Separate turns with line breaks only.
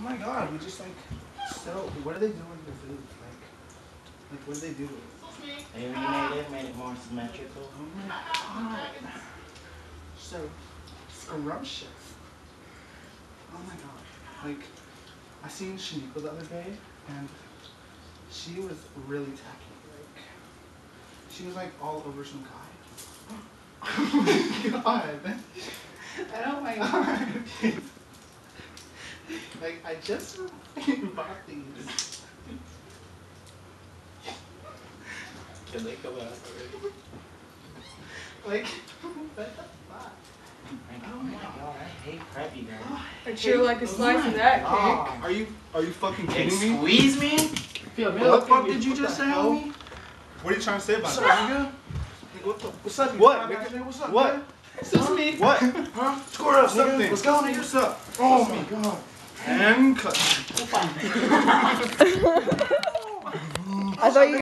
my god, we just like so. What are they doing with the food? Like what do they do with it?
They made it more symmetrical.
Oh my god. So scrumptious. Oh my god. Like I seen Shaniko the other day and she was really tacky. Like she was like all over some guy. Oh my god. Oh my god. Like I just bought these.
Can they come out already?
Like what the fuck?
Oh my god, I hate preppy guys.
I'd sure like a slice of that cake.
Are you fucking
Can
kidding me?
squeeze me?
What the fuck did you just say, homie? What are you trying to say about that? What's up,
What?
nigga? What's up,
What?
nigga? Is this me?
What?
Huh? Score up, something. What's going on? What's up? Oh my god. And cut.
I thought you